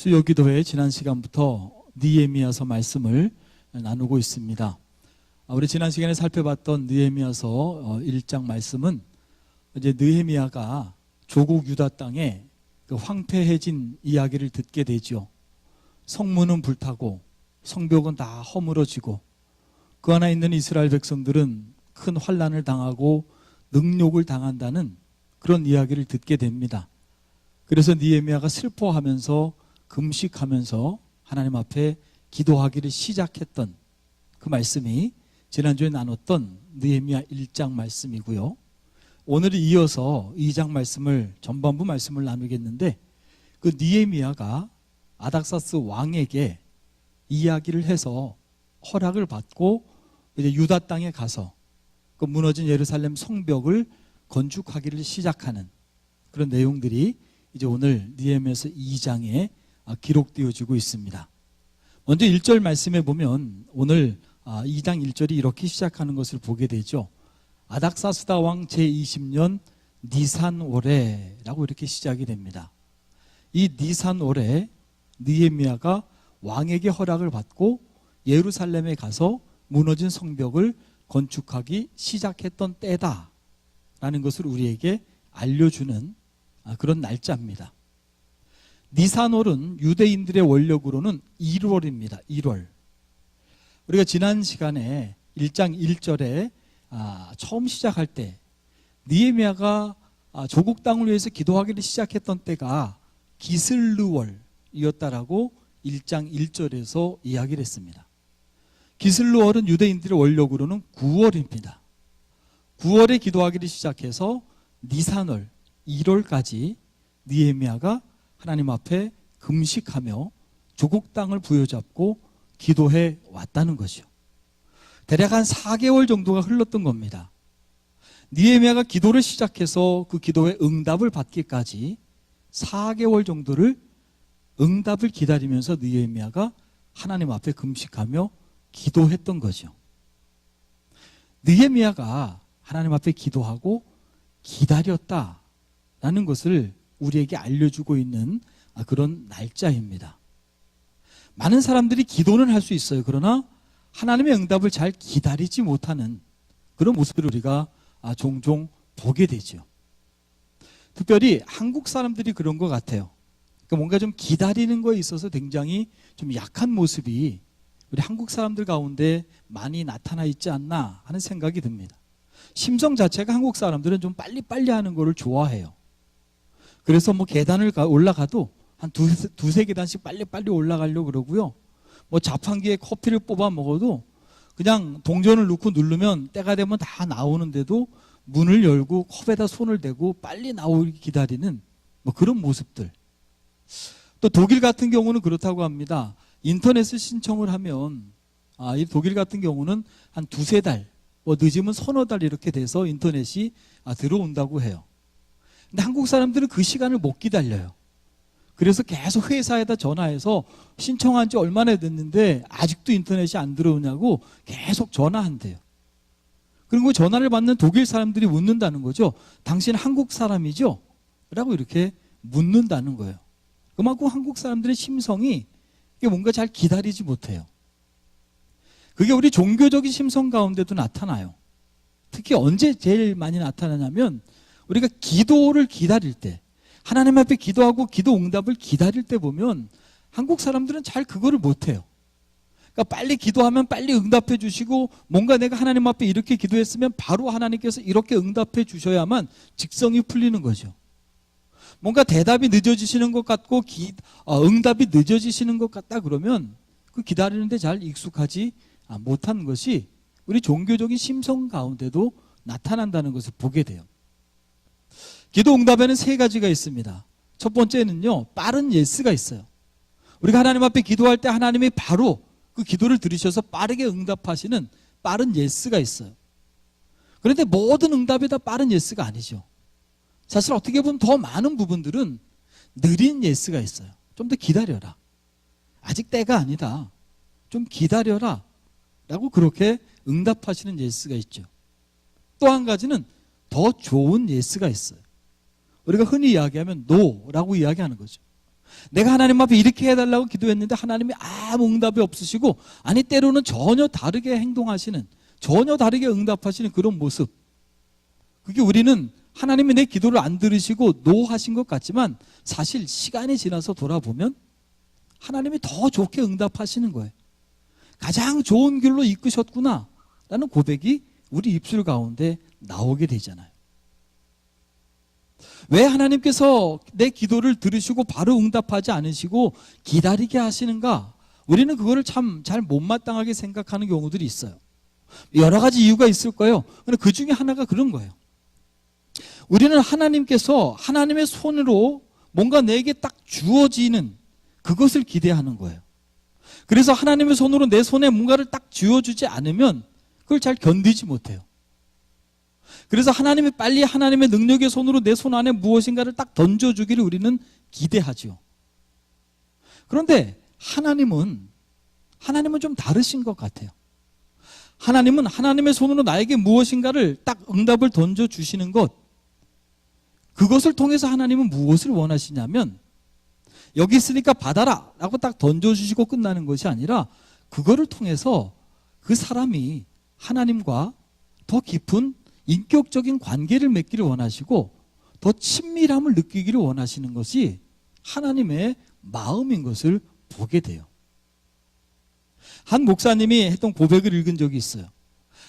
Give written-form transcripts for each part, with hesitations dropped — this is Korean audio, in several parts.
수요기도회 지난 시간부터 느헤미야서 말씀을 나누고 있습니다. 우리 지난 시간에 살펴봤던 느헤미야서 1장 말씀은 이제 느헤미야가 조국 유다 땅에 그 황폐해진 이야기를 듣게 되죠. 성문은 불타고 성벽은 다 허물어지고 그 안에 있는 이스라엘 백성들은 큰 환난을 당하고 능욕을 당한다는 그런 이야기를 듣게 됩니다. 그래서 느헤미야가 슬퍼하면서 금식하면서 하나님 앞에 기도하기를 시작했던 그 말씀이 지난주에 나눴던 느헤미야 1장 말씀이고요. 오늘 이어서 2장 말씀을 전반부 말씀을 나누겠는데 그 느헤미야가 아닥사스 왕에게 이야기를 해서 허락을 받고 이제 유다 땅에 가서 그 무너진 예루살렘 성벽을 건축하기를 시작하는 그런 내용들이 이제 오늘 느헤미야서 2장에 기록되어지고 있습니다. 먼저 1절 말씀에 보면 오늘 2장 1절이 이렇게 시작하는 것을 보게 되죠. 아닥사스다 왕 제20년 니산월에라고 이렇게 시작이 됩니다. 이 니산월에 느헤미야가 왕에게 허락을 받고 예루살렘에 가서 무너진 성벽을 건축하기 시작했던 때다라는 것을 우리에게 알려주는 그런 날짜입니다. 니산월은 유대인들의 원력으로는 1월입니다. 1월. 우리가 지난 시간에 1장 1절에 처음 시작할 때 느헤미야가 조국 땅을 위해서 기도하기를 시작했던 때가 기슬르월이었다라고 1장 1절에서 이야기를 했습니다. 기슬르월은 유대인들의 원력으로는 9월입니다. 9월에 기도하기를 시작해서 니산월 1월까지 느헤미야가 하나님 앞에 금식하며 조국 땅을 부여잡고 기도해 왔다는 것이요. 대략 한 4개월 정도가 흘렀던 겁니다. 느헤미야가 기도를 시작해서 그 기도에 응답을 받기까지 4개월 정도를 응답을 기다리면서 느헤미야가 하나님 앞에 금식하며 기도했던 거죠. 느헤미야가 하나님 앞에 기도하고 기다렸다라는 것을 우리에게 알려주고 있는 그런 날짜입니다. 많은 사람들이 기도는 할 수 있어요. 그러나 하나님의 응답을 잘 기다리지 못하는 그런 모습을 우리가 종종 보게 되죠. 특별히 한국 사람들이 그런 것 같아요. 그러니까 뭔가 좀 기다리는 거에 있어서 굉장히 좀 약한 모습이 우리 한국 사람들 가운데 많이 나타나 있지 않나 하는 생각이 듭니다. 심성 자체가 한국 사람들은 좀 빨리빨리 하는 거를 좋아해요. 그래서 뭐 계단을 올라가도 한 두세 계단씩 빨리빨리 올라가려고 그러고요. 뭐 자판기에 커피를 뽑아 먹어도 그냥 동전을 넣고 누르면 때가 되면 다 나오는데도 문을 열고 컵에다 손을 대고 빨리 나오기 기다리는 뭐 그런 모습들. 또 독일 같은 경우는 그렇다고 합니다. 인터넷을 신청을 하면 이 독일 같은 경우는 한 두세 달, 뭐 늦으면 서너 달 이렇게 돼서 인터넷이 들어온다고 해요. 근데 한국 사람들은 그 시간을 못 기다려요. 그래서 계속 회사에다 전화해서 신청한 지 얼마나 됐는데 아직도 인터넷이 안 들어오냐고 계속 전화한대요. 그리고 전화를 받는 독일 사람들이 묻는다는 거죠. 당신 한국 사람이죠? 라고 이렇게 묻는다는 거예요. 그만큼 한국 사람들의 심성이 뭔가 잘 기다리지 못해요. 그게 우리 종교적인 심성 가운데도 나타나요. 특히 언제 제일 많이 나타나냐면 우리가 기도를 기다릴 때, 하나님 앞에 기도하고 기도 응답을 기다릴 때 보면 한국 사람들은 잘 그거를 못해요. 그러니까 빨리 기도하면 빨리 응답해 주시고 뭔가 내가 하나님 앞에 이렇게 기도했으면 바로 하나님께서 이렇게 응답해 주셔야만 직성이 풀리는 거죠. 뭔가 대답이 늦어지시는 것 같고 응답이 늦어지시는 것 같다 그러면 그 기다리는데 잘 익숙하지 못한 것이 우리 종교적인 심성 가운데도 나타난다는 것을 보게 돼요. 기도 응답에는 세 가지가 있습니다. 첫 번째는요, 빠른 예스가 있어요. 우리가 하나님 앞에 기도할 때 하나님이 바로 그 기도를 들으셔서 빠르게 응답하시는 빠른 예스가 있어요. 그런데 모든 응답이 다 빠른 예스가 아니죠. 사실 어떻게 보면 더 많은 부분들은 느린 예스가 있어요. 좀 더 기다려라. 아직 때가 아니다. 좀 기다려라. 라고 그렇게 응답하시는 예스가 있죠. 또 한 가지는 더 좋은 예스가 있어요. 우리가 흔히 이야기하면 노라고 이야기하는 거죠. 내가 하나님 앞에 이렇게 해달라고 기도했는데 하나님이 아무 응답이 없으시고, 아니 때로는 전혀 다르게 행동하시는, 전혀 다르게 응답하시는 그런 모습, 그게 우리는 하나님이 내 기도를 안 들으시고 노하신 것 같지만 사실 시간이 지나서 돌아보면 하나님이 더 좋게 응답하시는 거예요. 가장 좋은 길로 이끄셨구나 라는 고백이 우리 입술 가운데 나오게 되잖아요. 왜 하나님께서 내 기도를 들으시고 바로 응답하지 않으시고 기다리게 하시는가? 우리는 그거를 참 잘 못마땅하게 생각하는 경우들이 있어요. 여러 가지 이유가 있을 거예요. 그런데 그 중에 하나가 그런 거예요. 우리는 하나님께서 하나님의 손으로 뭔가 내게 딱 주어지는 그것을 기대하는 거예요. 그래서 하나님의 손으로 내 손에 뭔가를 딱 쥐어주지 않으면 그걸 잘 견디지 못해요. 그래서 하나님이 빨리 하나님의 능력의 손으로 내 손 안에 무엇인가를 딱 던져주기를 우리는 기대하죠. 그런데 하나님은 좀 다르신 것 같아요. 하나님은 하나님의 손으로 나에게 무엇인가를 딱 응답을 던져주시는 것, 그것을 통해서 하나님은 무엇을 원하시냐면 여기 있으니까 받아라 라고 딱 던져주시고 끝나는 것이 아니라 그거를 통해서 그 사람이 하나님과 더 깊은 인격적인 관계를 맺기를 원하시고 더 친밀함을 느끼기를 원하시는 것이 하나님의 마음인 것을 보게 돼요. 한 목사님이 했던 고백을 읽은 적이 있어요.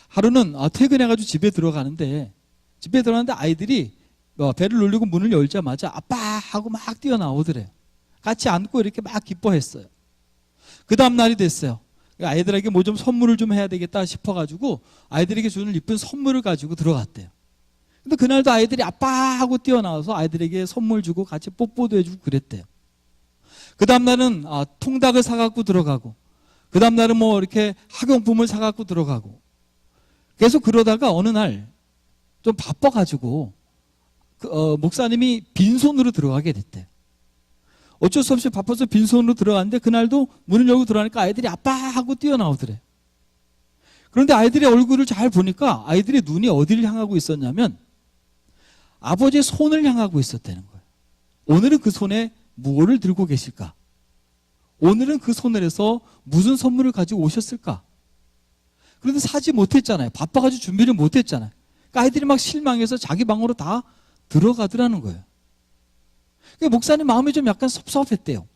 하루는 퇴근해가지고 집에 들어가는데 아이들이 배를 눌리고 문을 열자마자 아빠 하고 막 뛰어나오더래요. 같이 안고 이렇게 막 기뻐했어요. 그 다음 날이 됐어요. 아이들에게 뭐 좀 선물을 좀 해야 되겠다 싶어가지고 아이들에게 주는 이쁜 선물을 가지고 들어갔대요. 근데 그날도 아이들이 아빠 하고 뛰어나와서 아이들에게 선물 주고 같이 뽀뽀도 해주고 그랬대요. 그 다음 날은 통닭을 사갖고 들어가고, 그 다음 날은 뭐 이렇게 학용품을 사갖고 들어가고, 계속 그러다가 어느 날 좀 바빠가지고 목사님이 빈손으로 들어가게 됐대요. 어쩔 수 없이 바빠서 빈손으로 들어갔는데 그날도 문을 열고 들어가니까 아이들이 아빠 하고 뛰어나오더래. 그런데 아이들의 얼굴을 잘 보니까 아이들의 눈이 어디를 향하고 있었냐면 아버지의 손을 향하고 있었다는 거예요. 오늘은 그 손에 무엇을 들고 계실까? 오늘은 그 손을 해서 무슨 선물을 가지고 오셨을까? 그런데 사지 못했잖아요. 바빠가지고 준비를 못했잖아요. 그러니까 아이들이 막 실망해서 자기 방으로 다 들어가더라는 거예요. 목사님 마음이 좀 약간 섭섭했대요.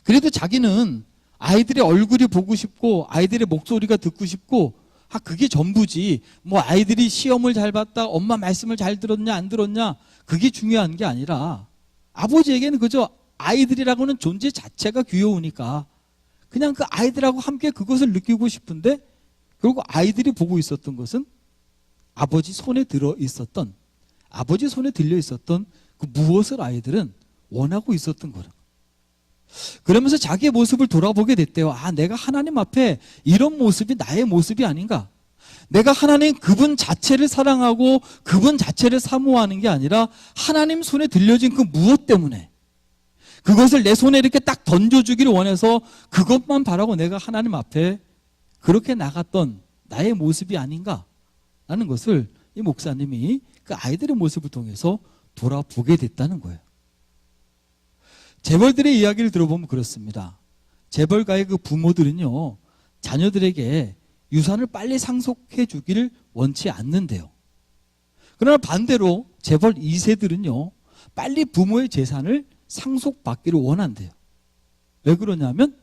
그래도 자기는 아이들의 얼굴이 보고 싶고 아이들의 목소리가 듣고 싶고 그게 전부지, 뭐 아이들이 시험을 잘 봤다, 엄마 말씀을 잘 들었냐 안 들었냐, 그게 중요한 게 아니라 아버지에게는 그저 아이들이라고는 존재 자체가 귀여우니까 그냥 그 아이들하고 함께 그것을 느끼고 싶은데, 결국 아이들이 보고 있었던 것은 아버지 손에 들어 있었던, 아버지 손에 들려 있었던 그 무엇을 아이들은 원하고 있었던 거라. 그러면서 자기의 모습을 돌아보게 됐대요. 내가 하나님 앞에 이런 모습이 나의 모습이 아닌가. 내가 하나님 그분 자체를 사랑하고 그분 자체를 사모하는 게 아니라 하나님 손에 들려진 그 무엇 때문에 그것을 내 손에 이렇게 딱 던져주기를 원해서 그것만 바라고 내가 하나님 앞에 그렇게 나갔던 나의 모습이 아닌가 라는 것을 이 목사님이 그 아이들의 모습을 통해서 돌아보게 됐다는 거예요. 재벌들의 이야기를 들어보면 그렇습니다. 재벌가의 그 부모들은요, 자녀들에게 유산을 빨리 상속해 주기를 원치 않는데요. 그러나 반대로 재벌 2세들은요, 빨리 부모의 재산을 상속받기를 원한대요. 왜 그러냐면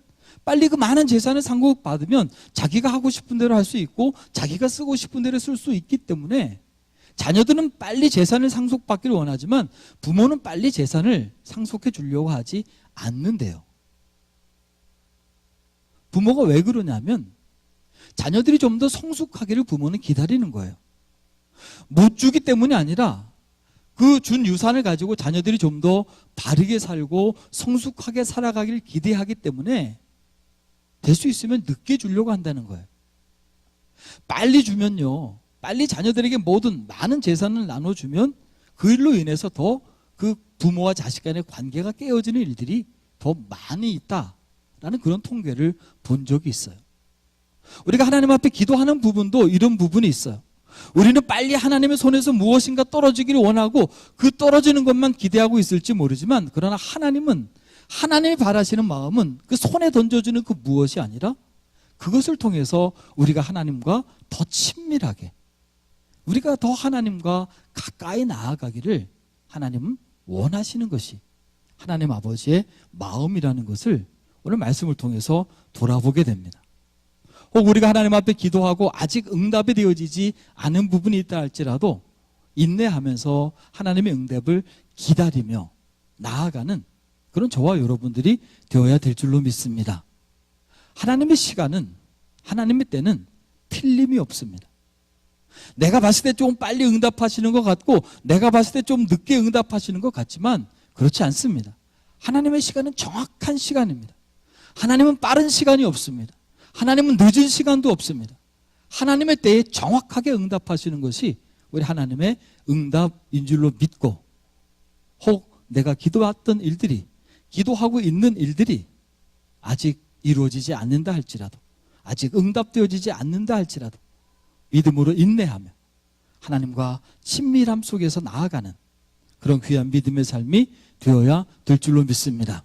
빨리 그 많은 재산을 상속받으면 자기가 하고 싶은 대로 할 수 있고 자기가 쓰고 싶은 대로 쓸 수 있기 때문에 자녀들은 빨리 재산을 상속받기를 원하지만 부모는 빨리 재산을 상속해 주려고 하지 않는데요. 부모가 왜 그러냐면 자녀들이 좀 더 성숙하기를 부모는 기다리는 거예요. 못 주기 때문이 아니라 그 준 유산을 가지고 자녀들이 좀 더 바르게 살고 성숙하게 살아가기를 기대하기 때문에 될 수 있으면 늦게 주려고 한다는 거예요. 빨리 주면요, 빨리 자녀들에게 모든 많은 재산을 나눠주면 그 일로 인해서 더 그 부모와 자식 간의 관계가 깨어지는 일들이 더 많이 있다라는 그런 통계를 본 적이 있어요. 우리가 하나님 앞에 기도하는 부분도 이런 부분이 있어요. 우리는 빨리 하나님의 손에서 무엇인가 떨어지기를 원하고 그 떨어지는 것만 기대하고 있을지 모르지만, 그러나 하나님은 하나님이 바라시는 마음은 그 손에 던져주는 그 무엇이 아니라 그것을 통해서 우리가 하나님과 더 친밀하게, 우리가 더 하나님과 가까이 나아가기를 하나님은 원하시는 것이 하나님 아버지의 마음이라는 것을 오늘 말씀을 통해서 돌아보게 됩니다. 혹 우리가 하나님 앞에 기도하고 아직 응답이 되어지지 않은 부분이 있다 할지라도 인내하면서 하나님의 응답을 기다리며 나아가는 그런 저와 여러분들이 되어야 될 줄로 믿습니다. 하나님의 시간은, 하나님의 때는 틀림이 없습니다. 내가 봤을 때 좀 빨리 응답하시는 것 같고 내가 봤을 때 좀 늦게 응답하시는 것 같지만 그렇지 않습니다. 하나님의 시간은 정확한 시간입니다. 하나님은 빠른 시간이 없습니다. 하나님은 늦은 시간도 없습니다. 하나님의 때에 정확하게 응답하시는 것이 우리 하나님의 응답인 줄로 믿고, 혹 내가 기도했던 일들이, 기도하고 있는 일들이 아직 이루어지지 않는다 할지라도, 아직 응답되어지지 않는다 할지라도 믿음으로 인내하며 하나님과 친밀함 속에서 나아가는 그런 귀한 믿음의 삶이 되어야 될 줄로 믿습니다.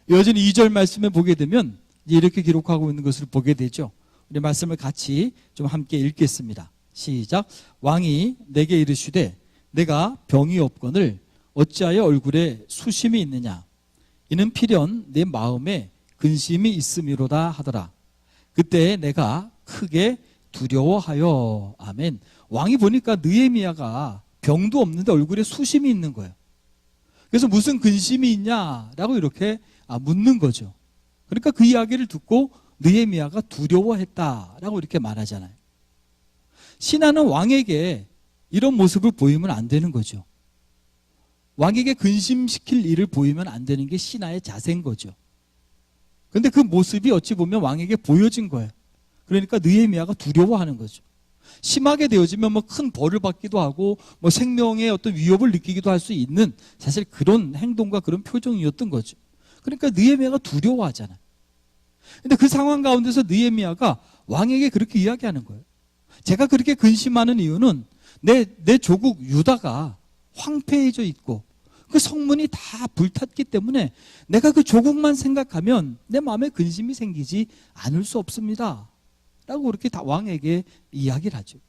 여전히 2절 말씀에 보게 되면 이렇게 기록하고 있는 것을 보게 되죠. 우리 말씀을 같이 좀 함께 읽겠습니다. 시작. 왕이 내게 이르시되 내가 병이 없거늘 어찌하여 얼굴에 수심이 있느냐? 이는 필연 내 마음에 근심이 있음이로다 하더라. 그때 내가 크게 두려워하여. 아멘. 왕이 보니까 느헤미야가 병도 없는데 얼굴에 수심이 있는 거예요. 그래서 무슨 근심이 있냐라고 이렇게 묻는 거죠. 그러니까 그 이야기를 듣고 느헤미야가 두려워했다라고 이렇게 말하잖아요. 신하는 왕에게 이런 모습을 보이면 안 되는 거죠. 왕에게 근심시킬 일을 보이면 안 되는 게 신하의 자세인 거죠. 그런데 그 모습이 어찌 보면 왕에게 보여진 거예요. 그러니까 느헤미야가 두려워하는 거죠. 심하게 되어지면 뭐 큰 벌을 받기도 하고 뭐 생명의 어떤 위협을 느끼기도 할 수 있는 사실 그런 행동과 그런 표정이었던 거죠. 그러니까 느헤미야가 두려워하잖아요. 근데 그 상황 가운데서 느헤미야가 왕에게 그렇게 이야기하는 거예요. 제가 그렇게 근심하는 이유는 내 조국 유다가 황폐해져 있고 그 성문이 다 불탔기 때문에 내가 그 조국만 생각하면 내 마음에 근심이 생기지 않을 수 없습니다 라고 그렇게 다 왕에게 이야기를 하죠.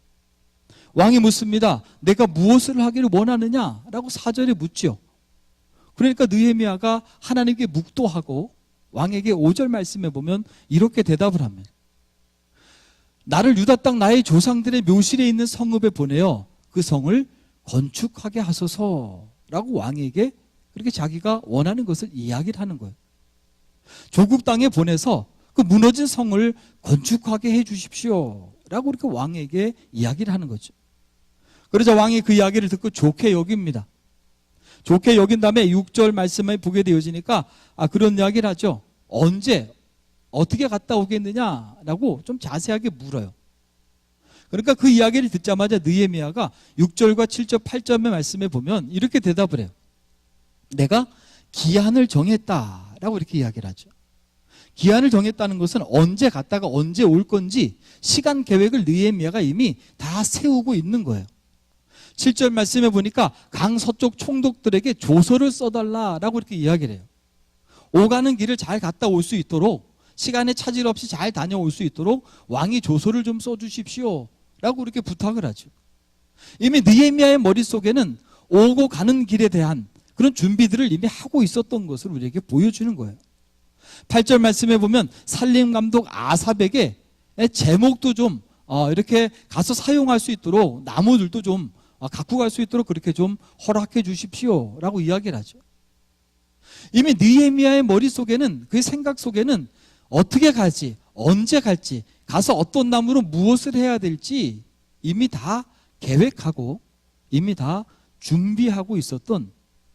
왕이 묻습니다. 내가 무엇을 하기를 원하느냐 라고 4절에 묻죠. 그러니까 느헤미야가 하나님께 묵도하고 왕에게 5절 말씀에 보면 이렇게 대답을 합니다. 나를 유다 땅 나의 조상들의 묘실에 있는 성읍에 보내어 그 성을 건축하게 하소서라고 왕에게 그렇게 자기가 원하는 것을 이야기를 하는 거예요. 조국 땅에 보내서 그 무너진 성을 건축하게 해 주십시오 라고 이렇게 왕에게 이야기를 하는 거죠. 그러자 왕이 그 이야기를 듣고 좋게 여깁니다. 좋게 여긴 다음에 6절 말씀에 보게 되어지니까 그런 이야기를 하죠. 언제 어떻게 갔다 오겠느냐라고 좀 자세하게 물어요. 그러니까 그 이야기를 듣자마자 느헤미야가 6절과 7절, 8절의 말씀에 보면 이렇게 대답을 해요. 내가 기한을 정했다라고 이렇게 이야기를 하죠. 기한을 정했다는 것은 언제 갔다가 언제 올 건지 시간 계획을 느헤미야가 이미 다 세우고 있는 거예요. 7절 말씀에 보니까 강 서쪽 총독들에게 조서를 써달라라고 이렇게 이야기를 해요. 오가는 길을 잘 갔다 올 수 있도록, 시간에 차질 없이 잘 다녀올 수 있도록 왕이 조서를 좀 써주십시오 라고 이렇게 부탁을 하죠. 이미 느헤미야의 머릿속에는 오고 가는 길에 대한 그런 준비들을 이미 하고 있었던 것을 우리에게 보여주는 거예요. 8절 말씀에 보면 살림감독 아삽에게 제목도 좀 이렇게 가서 사용할 수 있도록 나무들도 좀 갖고 갈 수 있도록 그렇게 좀 허락해 주십시오 라고 이야기를 하죠. 이미 느헤미야의 머릿속에는, 그 생각 속에는 어떻게 갈지, 언제 갈지, 가서 어떤 나무로 무엇을 해야 될지 이미 다 계획하고 이미 다 준비하고 있었던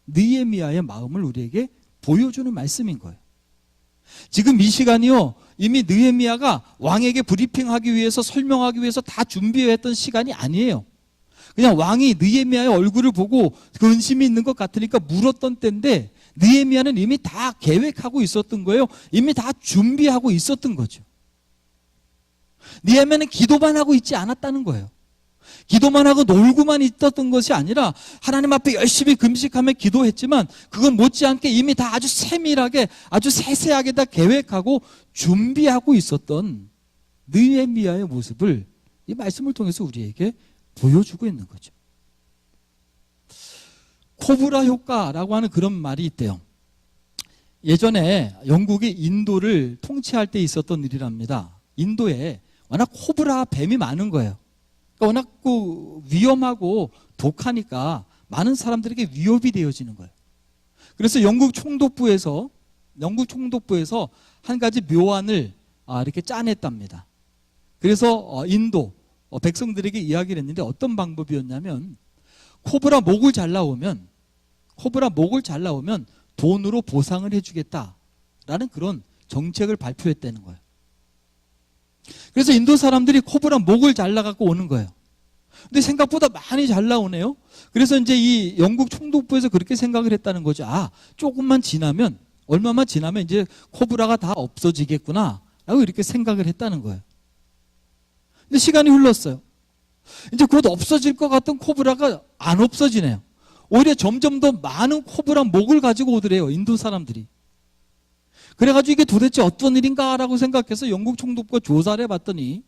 느헤미야의 마음을 우리에게 보여주는 말씀인 거예요. 지금 이 시간이요, 이미 느헤미야가 왕에게 브리핑하기 위해서, 설명하기 위해서 다 준비했던 시간이 아니에요. 그냥 왕이 느헤미야의 얼굴을 보고 근심이 있는 것 같으니까 물었던 때인데 느헤미야는 이미 다 계획하고 있었던 거예요. 이미 다 준비하고 있었던 거죠. 느헤미야는 기도만 하고 있지 않았다는 거예요. 기도만 하고 놀고만 있었던 것이 아니라 하나님 앞에 열심히 금식하며 기도했지만 그건 못지않게 이미 다 아주 세밀하게 아주 세세하게 다 계획하고 준비하고 있었던 느헤미야의 모습을 이 말씀을 통해서 우리에게 보여주고 있는 거죠. 코브라 효과라고 하는 그런 말이 있대요. 예전에 영국이 인도를 통치할 때 있었던 일이랍니다. 인도에 워낙 코브라 뱀이 많은 거예요. 그러니까 워낙 위험하고 독하니까 많은 사람들에게 위협이 되어지는 거예요. 그래서 영국 총독부에서 한 가지 묘안을 이렇게 짜냈답니다. 그래서 인도 백성들에게 이야기를 했는데 어떤 방법이었냐면 코브라 목을 잘라오면 돈으로 보상을 해주겠다라는 그런 정책을 발표했다는 거예요. 그래서 인도 사람들이 코브라 목을 잘라갖고 오는 거예요. 근데 생각보다 많이 잘 나오네요. 그래서 이제 이 영국 총독부에서 그렇게 생각을 했다는 거죠. 얼마만 지나면 이제 코브라가 다 없어지겠구나 라고 이렇게 생각을 했다는 거예요. 근데 시간이 흘렀어요. 이제 곧 없어질 것 같던 코브라가 안 없어지네요. 오히려 점점 더 많은 코브라 목을 가지고 오더래요, 인도 사람들이. 그래가지고 이게 도대체 어떤 일인가라고 생각해서 영국 총독부가 조사를 해봤더니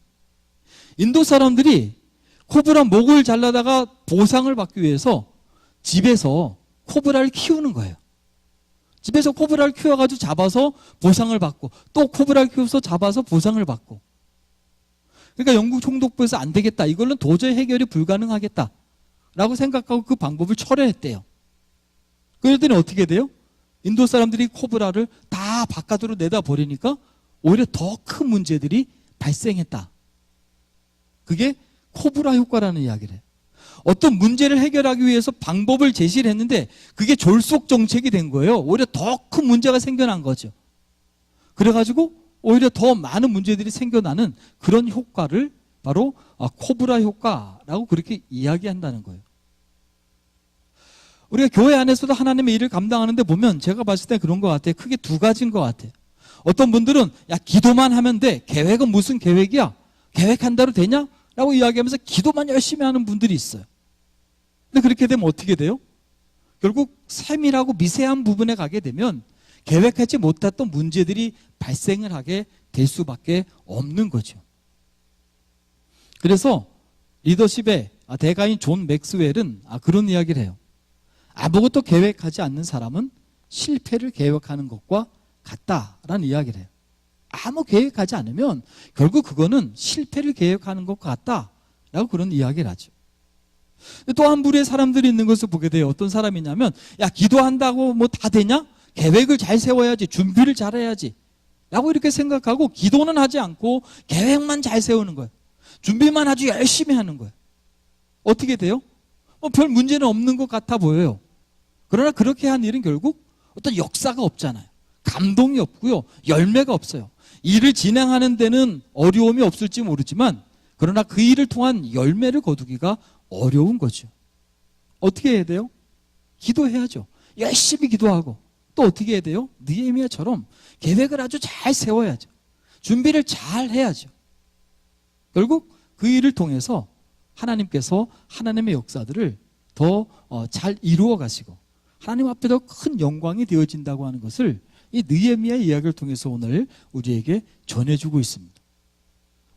인도 사람들이 코브라 목을 잘라다가 보상을 받기 위해서 집에서 코브라를 키우는 거예요. 집에서 코브라를 키워가지고 잡아서 보상을 받고 또 코브라를 키워서 잡아서 보상을 받고. 그러니까 영국 총독부에서 안 되겠다, 이걸로는 도저히 해결이 불가능하겠다 라고 생각하고 그 방법을 철회했대요. 그랬더니 어떻게 돼요? 인도 사람들이 코브라를 다 바깥으로 내다버리니까 오히려 더 큰 문제들이 발생했다. 그게 코브라 효과라는 이야기를 해요. 어떤 문제를 해결하기 위해서 방법을 제시를 했는데 그게 졸속 정책이 된 거예요. 오히려 더 큰 문제가 생겨난 거죠. 그래가지고 오히려 더 많은 문제들이 생겨나는 그런 효과를 바로 코브라 효과라고 그렇게 이야기한다는 거예요. 우리가 교회 안에서도 하나님의 일을 감당하는데 보면 제가 봤을 때 그런 것 같아요. 크게 두 가지인 것 같아요. 어떤 분들은 기도만 하면 돼. 계획은 무슨 계획이야? 계획한 대로 되냐? 라고 이야기하면서 기도만 열심히 하는 분들이 있어요. 근데 그렇게 되면 어떻게 돼요? 결국 세밀하고 미세한 부분에 가게 되면 계획하지 못했던 문제들이 발생을 하게 될 수밖에 없는 거죠. 그래서 리더십의 대가인 존 맥스웰은 그런 이야기를 해요. 아무것도 계획하지 않는 사람은 실패를 계획하는 것과 같다라는 이야기를 해요. 아무 계획하지 않으면 결국 그거는 실패를 계획하는 것과 같다라고 그런 이야기를 하죠. 또 한 부류의 사람들이 있는 것을 보게 돼요. 어떤 사람이냐면 기도한다고 뭐 다 되냐? 계획을 잘 세워야지, 준비를 잘 해야지 라고 이렇게 생각하고 기도는 하지 않고 계획만 잘 세우는 거예요. 준비만 아주 열심히 하는 거예요. 어떻게 돼요? 별 문제는 없는 것 같아 보여요. 그러나 그렇게 한 일은 결국 어떤 역사가 없잖아요. 감동이 없고요, 열매가 없어요. 일을 진행하는 데는 어려움이 없을지 모르지만 그러나 그 일을 통한 열매를 거두기가 어려운 거죠. 어떻게 해야 돼요? 기도해야죠. 열심히 기도하고 또 어떻게 해야 돼요? 느헤미야처럼 계획을 아주 잘 세워야죠. 준비를 잘 해야죠. 결국 그 일을 통해서 하나님께서 하나님의 역사들을 더 잘 이루어 가시고 하나님 앞에 더 큰 영광이 되어진다고 하는 것을 이 느헤미야의 이야기를 통해서 오늘 우리에게 전해주고 있습니다.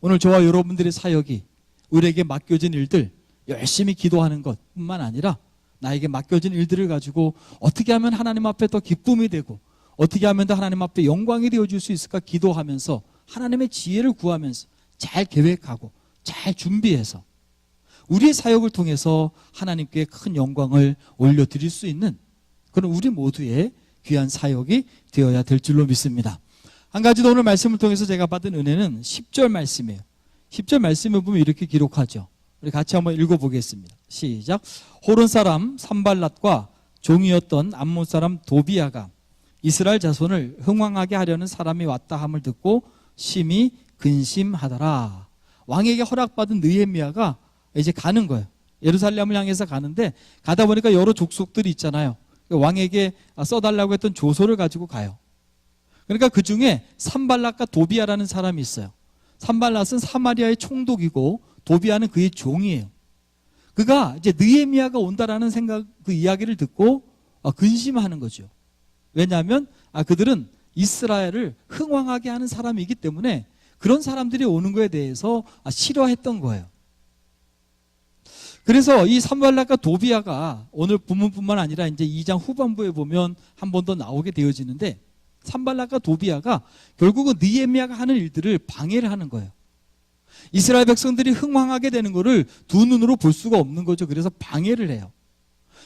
오늘 저와 여러분들의 사역이 우리에게 맡겨진 일들 열심히 기도하는 것뿐만 아니라 나에게 맡겨진 일들을 가지고 어떻게 하면 하나님 앞에 더 기쁨이 되고 어떻게 하면 더 하나님 앞에 영광이 되어줄 수 있을까 기도하면서 하나님의 지혜를 구하면서 잘 계획하고 잘 준비해서 우리의 사역을 통해서 하나님께 큰 영광을 올려드릴 수 있는 그런 우리 모두의 귀한 사역이 되어야 될 줄로 믿습니다. 한 가지 더 오늘 말씀을 통해서 제가 받은 은혜는 10절 말씀이에요. 10절 말씀을 보면 이렇게 기록하죠. 우리 같이 한번 읽어보겠습니다. 시작. 호른 사람 산발랏과 종이었던 암몬 사람 도비야가 이스라엘 자손을 흥왕하게 하려는 사람이 왔다 함을 듣고 심히 근심하더라. 왕에게 허락받은 느헤미야가 이제 가는 거예요. 예루살렘을 향해서 가는데 가다 보니까 여러 족속들이 있잖아요. 왕에게 써달라고 했던 조서를 가지고 가요. 그러니까 그 중에 산발랏과 도비야라는 사람이 있어요. 산발랏은 사마리아의 총독이고 도비야는 그의 종이에요. 그가 이제 느헤미야가 온다라는 생각, 그 이야기를 듣고 근심하는 거죠. 왜냐하면 그들은 이스라엘을 흥왕하게 하는 사람이기 때문에 그런 사람들이 오는 거에 대해서 싫어했던 거예요. 그래서 이 산발락과 도비야가 오늘 본문뿐만 아니라 이제 2장 후반부에 보면 한 번 더 나오게 되어지는데, 산발락과 도비야가 결국은 느헤미야가 하는 일들을 방해를 하는 거예요. 이스라엘 백성들이 흥왕하게 되는 것을 두 눈으로 볼 수가 없는 거죠. 그래서 방해를 해요.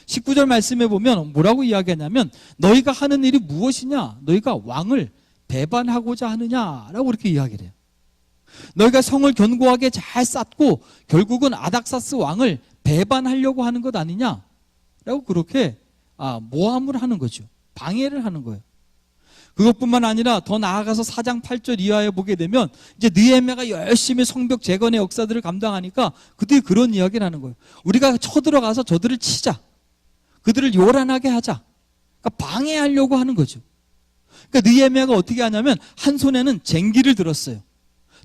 19절 말씀에 보면 뭐라고 이야기하냐면, 너희가 하는 일이 무엇이냐? 너희가 왕을 배반하고자 하느냐라고 그렇게 이야기를 해요. 너희가 성을 견고하게 잘 쌓고 결국은 아닥사스 왕을 배반하려고 하는 것 아니냐라고 그렇게 모함을 하는 거죠. 방해를 하는 거예요. 그것뿐만 아니라 더 나아가서 4장 8절 이하에 보게 되면 이제 느헤미야가 열심히 성벽 재건의 역사들을 감당하니까 그들이 그런 이야기를 하는 거예요. 우리가 쳐들어가서 저들을 치자. 그들을 요란하게 하자. 그러니까 방해하려고 하는 거죠. 그러니까 느헤미야가 어떻게 하냐면 한 손에는 쟁기를 들었어요.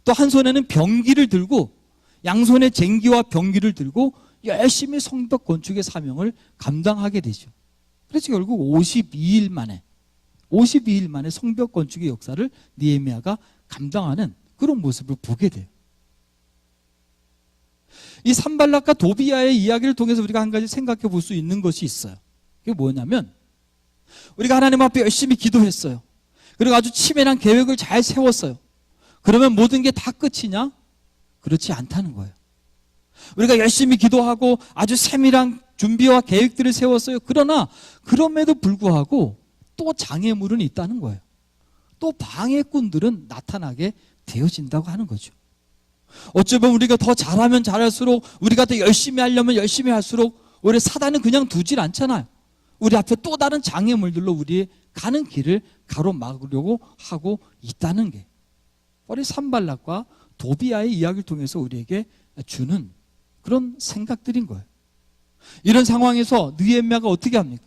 또 한 손에는 병기를 들고, 양손에 쟁기와 병기를 들고 열심히 성벽 건축의 사명을 감당하게 되죠. 그래서 결국 52일 만에 성벽 건축의 역사를 느헤미야가 감당하는 그런 모습을 보게 돼요. 이 산발락과 도비야의 이야기를 통해서 우리가 한 가지 생각해 볼 수 있는 것이 있어요. 그게 뭐냐면, 우리가 하나님 앞에 열심히 기도했어요. 그리고 아주 치밀한 계획을 잘 세웠어요. 그러면 모든 게 다 끝이냐? 그렇지 않다는 거예요. 우리가 열심히 기도하고 아주 세밀한 준비와 계획들을 세웠어요. 그러나 그럼에도 불구하고 또 장애물은 있다는 거예요. 또 방해꾼들은 나타나게 되어진다고 하는 거죠. 어쩌면 우리가 더 잘하면 잘할수록, 우리가 더 열심히 하려면 열심히 할수록 오히려 사단은 그냥 두질 않잖아요. 우리 앞에 또 다른 장애물들로 우리의 가는 길을 가로막으려고 하고 있다는 게 우리 산발락과 도비야의 이야기를 통해서 우리에게 주는 그런 생각들인 거예요. 이런 상황에서 느헤미야가 어떻게 합니까?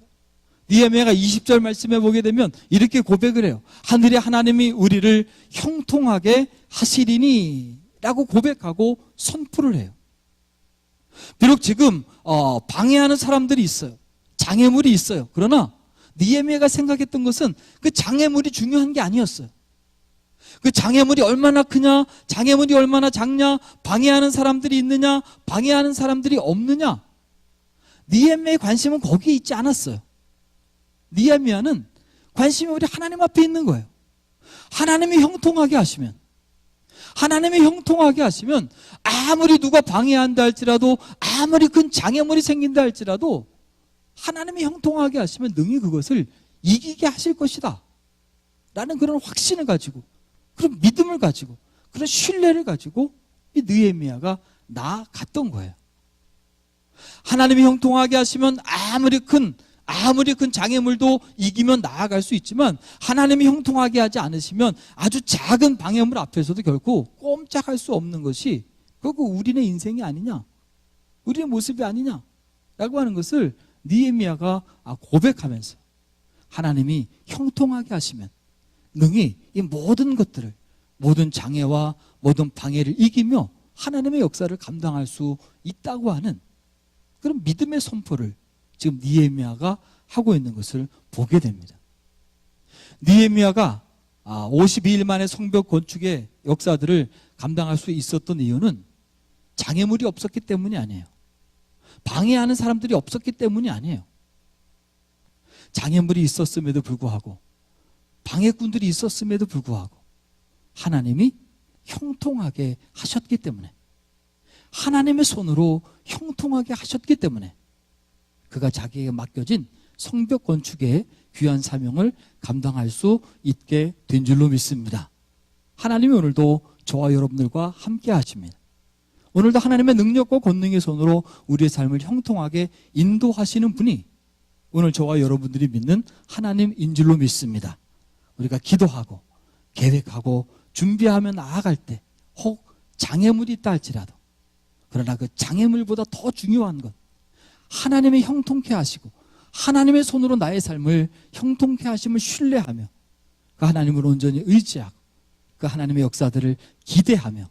느헤미야가 20절 말씀에 보게 되면 이렇게 고백을 해요. 하늘의 하나님이 우리를 형통하게 하시리니 라고 고백하고 선포를 해요. 비록 지금 방해하는 사람들이 있어요. 장애물이 있어요. 그러나 느헤미야가 생각했던 것은 그 장애물이 중요한 게 아니었어요. 그 장애물이 얼마나 크냐, 장애물이 얼마나 작냐, 방해하는 사람들이 있느냐, 방해하는 사람들이 없느냐, 느헤미야의 관심은 거기에 있지 않았어요. 느헤미야는 관심이 우리 하나님 앞에 있는 거예요. 하나님이 형통하게 하시면, 아무리 누가 방해한다 할지라도, 아무리 큰 장애물이 생긴다 할지라도 하나님이 형통하게 하시면 능히 그것을 이기게 하실 것이다 라는 그런 확신을 가지고, 그런 믿음을 가지고, 그런 신뢰를 가지고 이 느헤미야가 나아갔던 거예요. 하나님이 형통하게 하시면 아무리 큰 장애물도 이기면 나아갈 수 있지만, 하나님이 형통하게 하지 않으시면 아주 작은 방해물 앞에서도 결코 꼼짝할 수 없는 것이 결국 우리네 인생이 아니냐, 우리의 모습이 아니냐 라고 하는 것을 느헤미야가 고백하면서, 하나님이 형통하게 하시면 능히 이 모든 것들을, 모든 장애와 모든 방해를 이기며 하나님의 역사를 감당할 수 있다고 하는 그런 믿음의 선포를 지금 느헤미야가 하고 있는 것을 보게 됩니다. 느헤미야가 52일 만에 성벽 건축의 역사들을 감당할 수 있었던 이유는 장애물이 없었기 때문이 아니에요. 방해하는 사람들이 없었기 때문이 아니에요. 장애물이 있었음에도 불구하고, 방해꾼들이 있었음에도 불구하고 하나님이 형통하게 하셨기 때문에, 하나님의 손으로 형통하게 하셨기 때문에 그가 자기에게 맡겨진 성벽 건축의 귀한 사명을 감당할 수 있게 된 줄로 믿습니다. 하나님이 오늘도 저와 여러분들과 함께 하십니다. 오늘도 하나님의 능력과 권능의 손으로 우리의 삶을 형통하게 인도하시는 분이 오늘 저와 여러분들이 믿는 하나님인 줄로 믿습니다. 우리가 기도하고 계획하고 준비하며 나아갈 때 혹 장애물이 있다 할지라도, 그러나 그 장애물보다 더 중요한 건 하나님의 형통케 하시고 하나님의 손으로 나의 삶을 형통케 하심을 신뢰하며 그 하나님을 온전히 의지하고 그 하나님의 역사들을 기대하며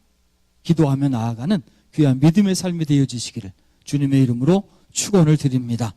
기도하며 나아가는 귀한 믿음의 삶이 되어지시기를 주님의 이름으로 축원을 드립니다.